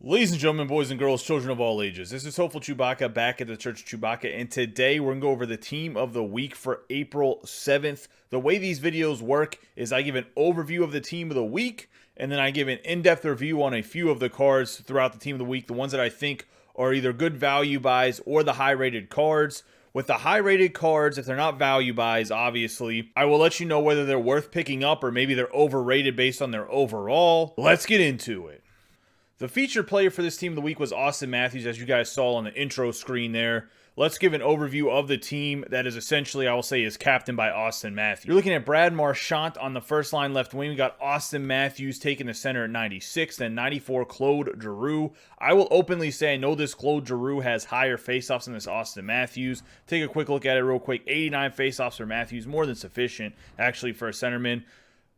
Ladies and gentlemen, boys and girls, children of all ages, this is Hopeful Chewbacca back at the Church of Chewbacca, and today we're going to go over the team of the week for April 7th. The way these videos work is I give an overview of the team of the week, and then I give an in-depth review on a few of the cards throughout the team of the week, the ones that I think are either good value buys or the high-rated cards. With the high-rated cards, if they're not value buys, obviously, I will let you know whether they're worth picking up or maybe they're overrated based on their overall. Let's get into it. The featured player for this team of the week was Auston Matthews, as you guys saw on the intro screen there. Let's give an overview of the team that is essentially, I will say, is captained by Auston Matthews. You're looking at Brad Marchant on the first line left wing. We got Auston Matthews taking the center at 96, then 94, Claude Giroux. I will openly say I know this Claude Giroux has higher faceoffs than this Auston Matthews. Take a quick look at it real quick. 89 faceoffs for Matthews, more than sufficient, actually, for a centerman.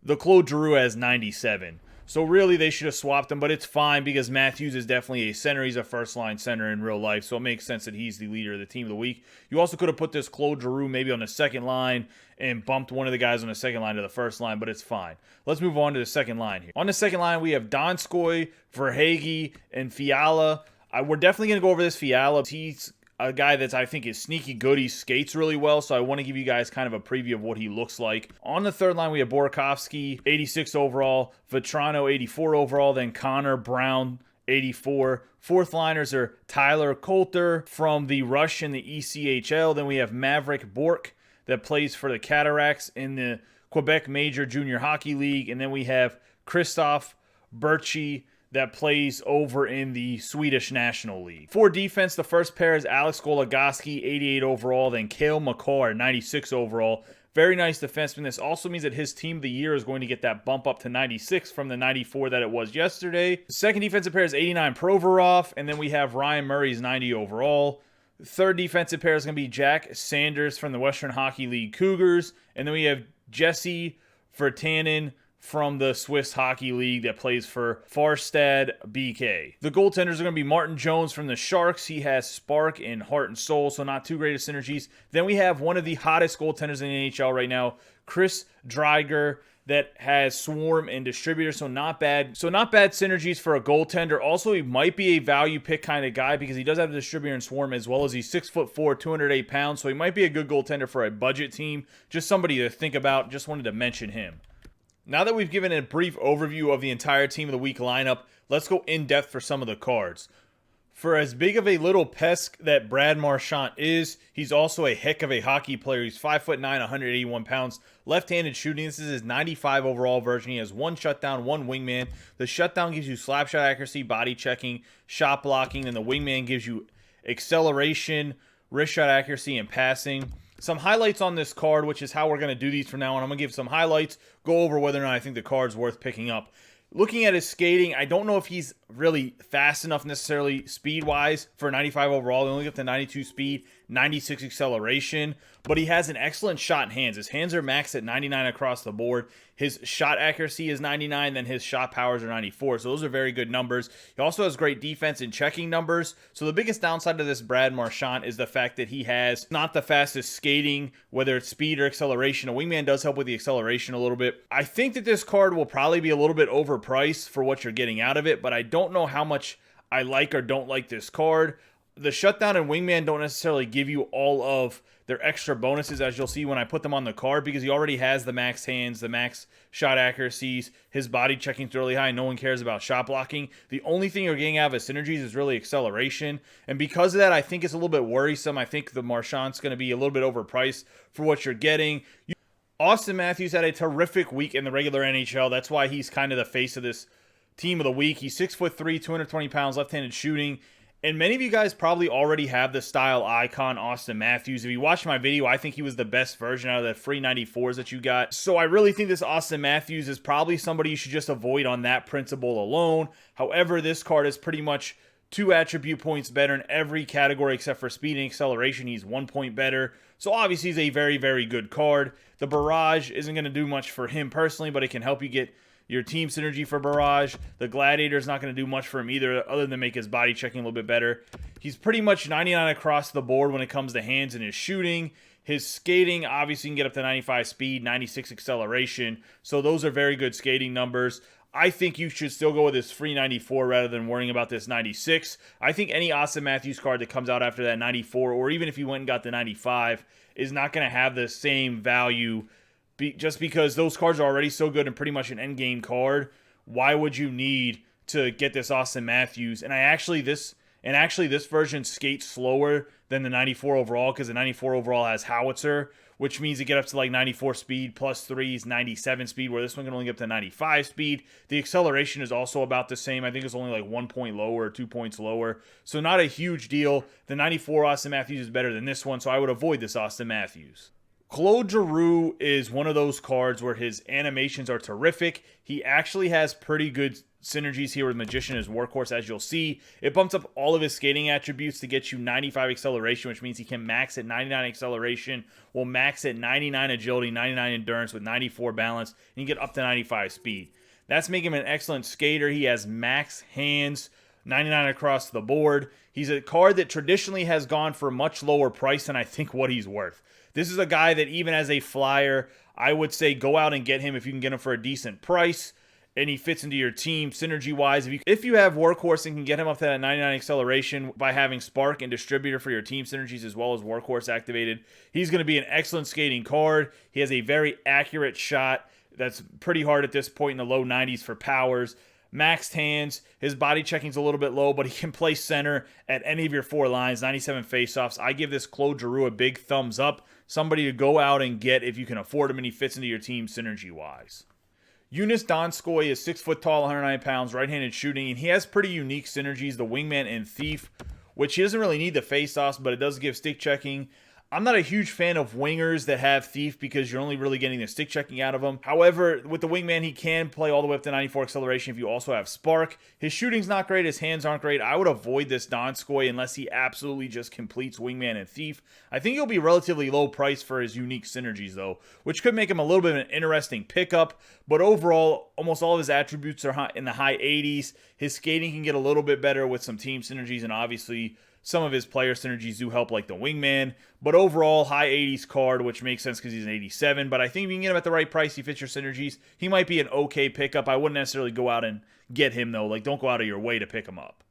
The Claude Giroux has 97. So really, they should have swapped him, but it's fine because Matthews is definitely a center. He's a first-line center in real life, so it makes sense that he's the leader of the team of the week. You also could have put this Claude Giroux maybe on the second line and bumped one of the guys on the second line to the first line, but it's fine. Let's move on to the second line here. On the second line, we have Donskoi, Verhaeghe, and Fiala. We're definitely going to go over this Fiala. He's a guy that I think is sneaky good. He skates really well, so I want to give you guys kind of a preview of what he looks like. On the third line, we have Burakovsky, 86 overall, Vetrano, 84 overall, then Connor, Brown, 84. Fourth liners are Tyler Coulter from the Rush in the ECHL. Then we have Maverick Bork that plays for the Cataracts in the Quebec Major Junior Hockey League. And then we have Christoph Berchi that plays over in the Swedish National League. For defense, the first pair is Alex Goligoski, 88 overall, then Kale Makar, 96 overall. Very nice defenseman. This also means that his team of the year is going to get that bump up to 96 from the 94 that it was yesterday. The second defensive pair is 89 Provorov, and then we have Ryan Murray's 90 overall. The third defensive pair is going to be Jack Sanders from the Western Hockey League Cougars, and then we have Jesse Virtanen from the Swiss Hockey League that plays for Farstad BK. The goaltenders are going to be Martin Jones from the Sharks. He has spark and heart and soul, so not too great of synergies. Then we have one of the hottest goaltenders in the NHL right now, Chris Driedger, that has Swarm and Distributor, so not bad. So not bad synergies for a goaltender. Also, he might be a value pick kind of guy because he does have a Distributor and Swarm, as well as he's 6'4", 208 pounds, so he might be a good goaltender for a budget team. Just somebody to think about. Just wanted to mention him. Now that we've given a brief overview of the entire team of the week lineup, let's go in depth for some of the cards. For as big of a little pest that Brad Marchant is, he's also a heck of a hockey player. He's 5'9", 181 pounds, left-handed shooting. This is his 95 overall version. He has one shutdown, one wingman. The shutdown gives you slap shot accuracy, body checking, shot blocking, and the wingman gives you acceleration, wrist shot accuracy, and passing. Some highlights on this card, which is how we're going to do these from now on. I'm going to give some highlights, go over whether or not I think the card's worth picking up. Looking at his skating, I don't know if he's really fast enough necessarily speed-wise for 95 overall. They only get the 92 speed, 96 acceleration, but he has an excellent shot in hands. His hands are maxed at 99 across the board. His shot accuracy is 99, then his shot powers are 94, so those are very good numbers. He also has great defense and checking numbers, so the biggest downside to this Brad Marchant is the fact that he has not the fastest skating, whether it's speed or acceleration. A wingman does help with the acceleration a little bit. I think that this card will probably be a little bit overpriced for what you're getting out of it, but I don't know how much I like or don't like this card. The shutdown and wingman don't necessarily give you all of their extra bonuses, as you'll see when I put them on the card, because he already has the max hands, the max shot accuracies, his body checking's really high, no one cares about shot blocking. The only thing you're getting out of his synergies is really acceleration, and because of that, I think it's a little bit worrisome. I think the Marchant's going to be a little bit overpriced for what you're getting. Auston Matthews had a terrific week in the regular NHL. That's why he's kind of the face of this team of the week. He's 6'3", 220 pounds, left-handed shooting. And many of you guys probably already have the style icon, Auston Matthews. If you watched my video, I think he was the best version out of the free 94s that you got. So I really think this Auston Matthews is probably somebody you should just avoid on that principle alone. However, this card is pretty much 2 attribute points better in every category except for speed and acceleration. He's 1 point better. So obviously he's a very, very good card. The Barrage isn't going to do much for him personally, but it can help you get your team synergy for Barrage. The Gladiator is not going to do much for him either, other than make his body checking a little bit better. He's pretty much 99 across the board when it comes to hands and his shooting. His skating, obviously, can get up to 95 speed, 96 acceleration. So those are very good skating numbers. I think you should still go with this free 94 rather than worrying about this 96. I think any Auston Matthews card that comes out after that 94, or even if you went and got the 95, is not going to have the same value just because those cards are already so good and pretty much an endgame card. Why would you need to get this Auston Matthews? And actually this version skates slower than the 94 overall because the 94 overall has howitzer, which means you get up to like 94 speed plus 3s, 97 speed, where this one can only get up to 95 speed. The acceleration is also about the same. I think it's only like 1 point lower or 2 points lower. So not a huge deal. The 94 Auston Matthews is better than this one, so I would avoid this Auston Matthews. Claude Giroux is one of those cards where his animations are terrific. He actually has pretty good synergies here with Magician as Workhorse, as you'll see. It bumps up all of his skating attributes to get you 95 acceleration, which means he can max at 99 acceleration, will max at 99 agility, 99 endurance with 94 balance, and you get up to 95 speed. That's making him an excellent skater. He has max hands, 99 across the board. He's a card that traditionally has gone for a much lower price than I think what he's worth. This is a guy that even as a flyer, I would say go out and get him if you can get him for a decent price and he fits into your team synergy-wise. If you have Workhorse and can get him up to that 99 acceleration by having Spark and Distributor for your team synergies as well as Workhorse activated, he's going to be an excellent skating card. He has a very accurate shot that's pretty hard at this point in the low 90s for powers. Maxed hands, his body checking's a little bit low, but he can play center at any of your 4 lines, 97 faceoffs. I give this Claude Giroux a big thumbs up. Somebody to go out and get if you can afford him and he fits into your team synergy-wise. Joonas Donskoi is 6 foot tall, 109 pounds, right-handed shooting, and he has pretty unique synergies, the Wingman and Thief, which he doesn't really need the faceoffs, but it does give stick checking. I'm not a huge fan of wingers that have Thief because you're only really getting the stick checking out of them. However, with the Wingman, he can play all the way up to 94 acceleration if you also have Spark. His shooting's not great. His hands aren't great. I would avoid this Donskoi unless he absolutely just completes Wingman and Thief. I think he'll be relatively low price for his unique synergies, though, which could make him a little bit of an interesting pickup. But overall, almost all of his attributes are in the high 80s. His skating can get a little bit better with some team synergies, and obviously some of his player synergies do help, like the Wingman. But overall, high 80s card, which makes sense because he's an 87. But I think if you can get him at the right price, he fits your synergies, he might be an okay pickup. I wouldn't necessarily go out and get him, though. Like, don't go out of your way to pick him up.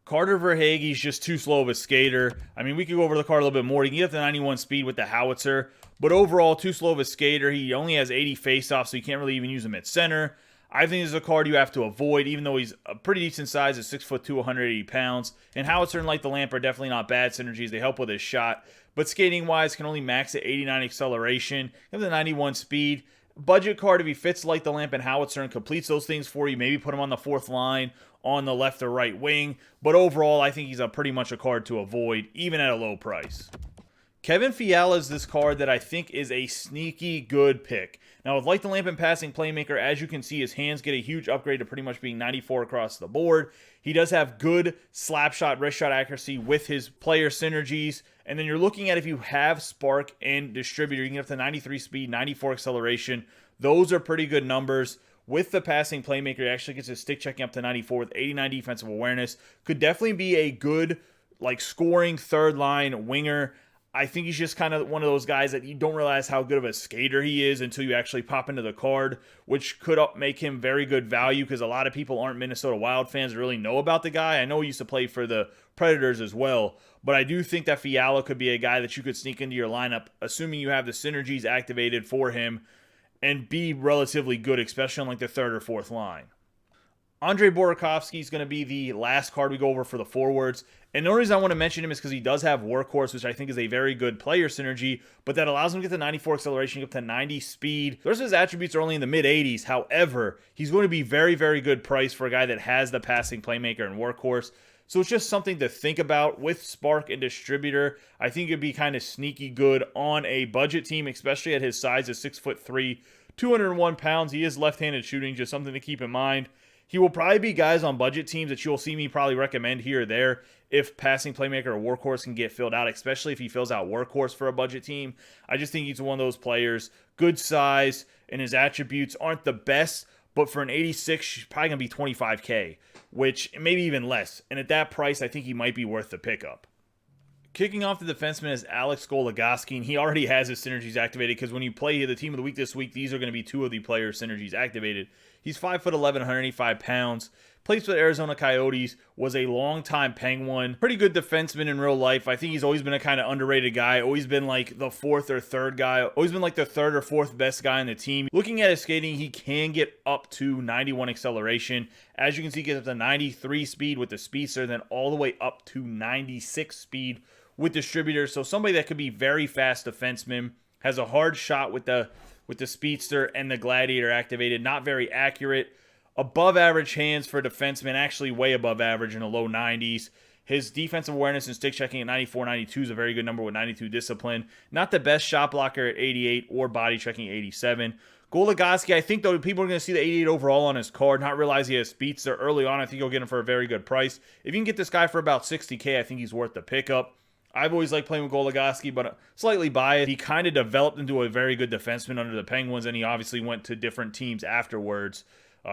Carter Verhaeghe is just too slow of a skater. I mean, we could go over the card a little bit more. He can get up to 91 speed with the howitzer. But overall, too slow of a skater. He only has 80 faceoffs, so you can't really even use him at center. I think this is a card you have to avoid, even though he's a pretty decent size at 6'2", 180 pounds. And Howitzer and Light the Lamp are definitely not bad synergies. They help with his shot. But skating-wise, can only max at 89 acceleration. Have the 91 speed. Budget card, if he fits Light the Lamp and Howitzer and completes those things for you, maybe put him on the 4th line, on the left or right wing. But overall, I think he's pretty much a card to avoid, even at a low price. Kevin Fiala is this card that I think is a sneaky good pick. Now, with Light the Lamp and Passing Playmaker, as you can see, his hands get a huge upgrade to pretty much being 94 across the board. He does have good slap shot, wrist shot accuracy with his player synergies. And then you're looking at if you have Spark and Distributor, you can get up to 93 speed, 94 acceleration. Those are pretty good numbers. With the Passing Playmaker, he actually gets his stick checking up to 94 with 89 defensive awareness. Could definitely be a good, like, scoring third line winger. I think he's just kind of one of those guys that you don't realize how good of a skater he is until you actually pop into the card, which could make him very good value because a lot of people aren't Minnesota Wild fans that really know about the guy. I know he used to play for the Predators as well, but I do think that Fiala could be a guy that you could sneak into your lineup, assuming you have the synergies activated for him, and be relatively good, especially on like the 3rd or 4th line. Andre Burakovsky is going to be the last card we go over for the forwards. And the only reason I want to mention him is because he does have Workhorse, which I think is a very good player synergy, but that allows him to get to 94 acceleration, get to 90 speed. The rest of his attributes are only in the mid-80s. However, he's going to be very, very good price for a guy that has the Passing Playmaker and Workhorse. So it's just something to think about with Spark and Distributor. I think it'd be kind of sneaky good on a budget team, especially at his size of 6'3", 201 pounds. He is left-handed shooting, just something to keep in mind. He will probably be guys on budget teams that you'll see me probably recommend here or there if Passing Playmaker or Workhorse can get filled out, especially if he fills out Workhorse for a budget team. I just think he's one of those players, good size, and his attributes aren't the best, but for an 86, he's probably going to be $25K, which maybe even less. And at that price, I think he might be worth the pickup. Kicking off the defenseman is Alex Goligoski, and he already has his synergies activated because when you play the team of the week this week, these are going to be two of the players' synergies activated. He's 5'11", 185 pounds. Plays for the Arizona Coyotes, was a long-time Penguin. Pretty good defenseman in real life. I think he's always been a kind of underrated guy. Always been like the fourth or third guy. Always been like the third or fourth best guy on the team. Looking at his skating, he can get up to 91 acceleration. As you can see, he gets up to 93 speed with the speedster, then all the way up to 96 speed with distributor. So somebody that could be very fast defenseman. Has a hard shot with the speedster and the gladiator activated. Not very accurate. Above average hands for defenseman, actually way above average in the low 90s. His defensive awareness and stick checking at 94, 92 is a very good number with 92 discipline. Not the best shot blocker at 88 or body checking 87. Goligoski, I think, though, people are going to see the 88 overall on his card, not realize he has speedster early on. I think you'll get him for a very good price. If you can get this guy for about $60K, I think he's worth the pickup. I've always liked playing with Goligoski, but slightly biased. He kind of developed into a very good defenseman under the Penguins, and he obviously went to different teams afterwards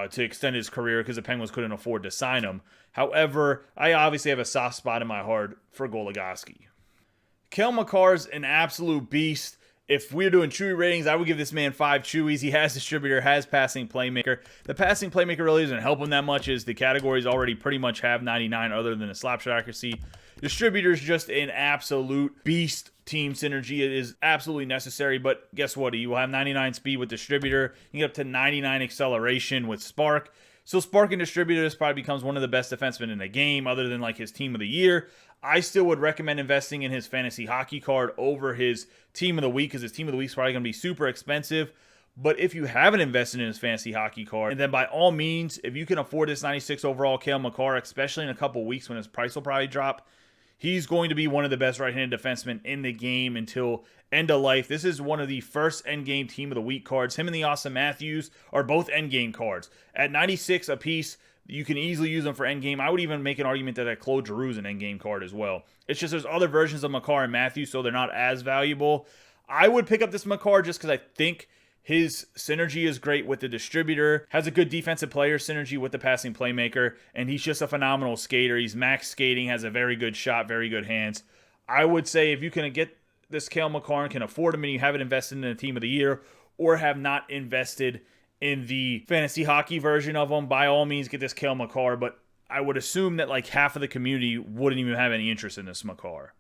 to extend his career because the Penguins couldn't afford to sign him. However, I obviously have a soft spot in my heart for Goligoski. Cale Makar's an absolute beast. If we're doing Chewy ratings, I would give this man 5 Chewies. He has distributor, has passing playmaker. The passing playmaker really doesn't help him that much as the categories already pretty much have 99 other than the slap shot accuracy. Distributor's just an absolute beast. Team synergy is absolutely necessary, but guess what? You will have 99 speed with distributor. You get up to 99 acceleration with spark. So spark and distributor, this probably becomes one of the best defensemen in the game other than like his team of the year. I still would recommend investing in his fantasy hockey card over his team of the week because his team of the week is probably going to be super expensive. But if you haven't invested in his fantasy hockey card, and then by all means, if you can afford this 96 overall Cale Makar, especially in a couple weeks when his price will probably drop, he's going to be one of the best right-handed defensemen in the game until end of life. This is one of the first endgame team of the week cards. Him and the Auston Matthews are both endgame cards. At 96 apiece, you can easily use them for endgame. I would even make an argument that Claude Giroux is an endgame card as well. It's just there's other versions of Makar and Matthews, so they're not as valuable. I would pick up this Makar just because I think his synergy is great with the distributor, has a good defensive player synergy with the passing playmaker, and he's just a phenomenal skater. He's max skating, has a very good shot, very good hands. I would say if you can get this Cale Makar and can afford him and you haven't invested in the team of the year or have not invested in the fantasy hockey version of him, by all means get this Cale Makar, but I would assume that like half of the community wouldn't even have any interest in this Makar.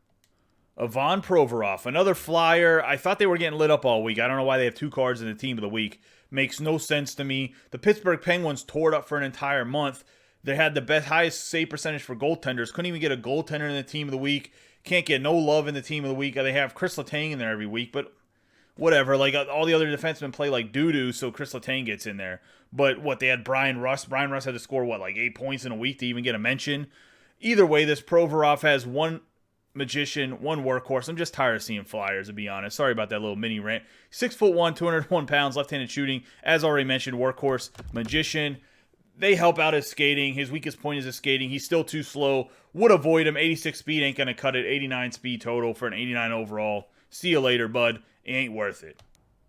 Ivan Provorov, another flyer. I thought they were getting lit up all week. I don't know why they have 2 cards in the team of the week. Makes no sense to me. The Pittsburgh Penguins tore it up for an entire month. They had the highest save percentage for goaltenders. Couldn't even get a goaltender in the team of the week. Can't get no love in the team of the week. They have Chris Letang in there every week, but whatever. Like all the other defensemen play like doo-doo, so Chris Letang gets in there. But what, they had Brian Russ. Brian Russ had to score, like 8 points in a week to even get a mention? Either way, this Provorov has one magician, one workhorse. I'm just tired of seeing flyers, to be honest. Sorry about that little mini rant. 6'1", 201 pounds, left-handed shooting. As already mentioned, workhorse, magician. They help out his skating. His weakest point is his skating. He's still too slow. Would avoid him. 86 speed ain't going to cut it. 89 speed total for an 89 overall. See you later, bud. It ain't worth it.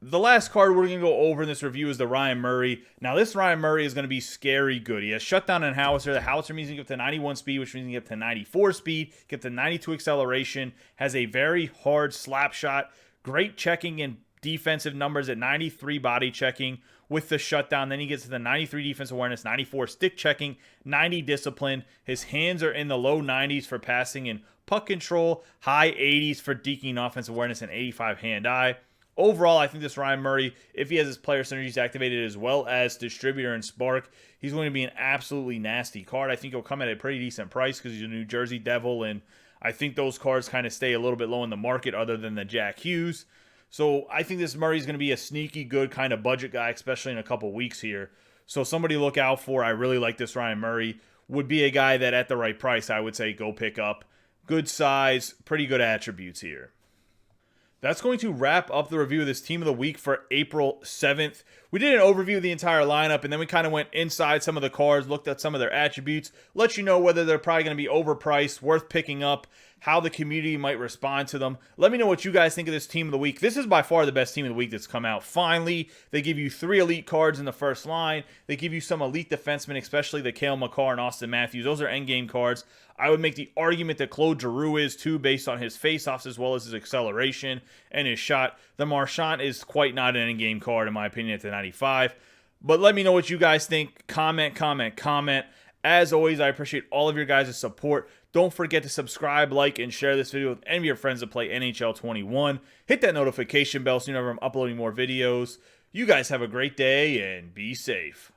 The last card we're going to go over in this review is the Ryan Murray. Now, this Ryan Murray is going to be scary good. He has shutdown and howitzer. The howitzer means he can get up to 91 speed, which means he can get up to 94 speed, get to 92 acceleration, has a very hard slap shot, great checking and defensive numbers at 93 body checking with the shutdown. Then he gets to the 93 defense awareness, 94 stick checking, 90 discipline. His hands are in the low 90s for passing and puck control, high 80s for deking offensive awareness, and 85 hand-eye. Overall, I think this Ryan Murray, if he has his player synergies activated as well as distributor and spark, he's going to be an absolutely nasty card. I think he'll come at a pretty decent price because he's a New Jersey Devil, and I think those cards kind of stay a little bit low in the market other than the Jack Hughes. So I think this Murray is going to be a sneaky good kind of budget guy, especially in a couple weeks here. So somebody to look out for. I really like this Ryan Murray. Would be a guy that at the right price, I would say go pick up. Good size, pretty good attributes here. That's going to wrap up the review of this team of the week for April 7th. We did an overview of the entire lineup, and then we kind of went inside some of the cards, looked at some of their attributes, let you know whether they're probably going to be overpriced, worth picking up, how the community might respond to them. Let me know what you guys think of this team of the week. This is by far the best team of the week that's come out. Finally, they give you 3 elite cards in the first line. They give you some elite defensemen, especially the Cale Makar and Auston Matthews. Those are endgame cards. I would make the argument that Claude Giroux is too, based on his faceoffs as well as his acceleration and his shot. The Marchant is quite not an endgame card, in my opinion, at the 95. But let me know what you guys think. Comment. As always, I appreciate all of your guys' support. Don't forget to subscribe, like, and share this video with any of your friends that play NHL 21. Hit that notification bell so you know when I'm uploading more videos. You guys have a great day and be safe.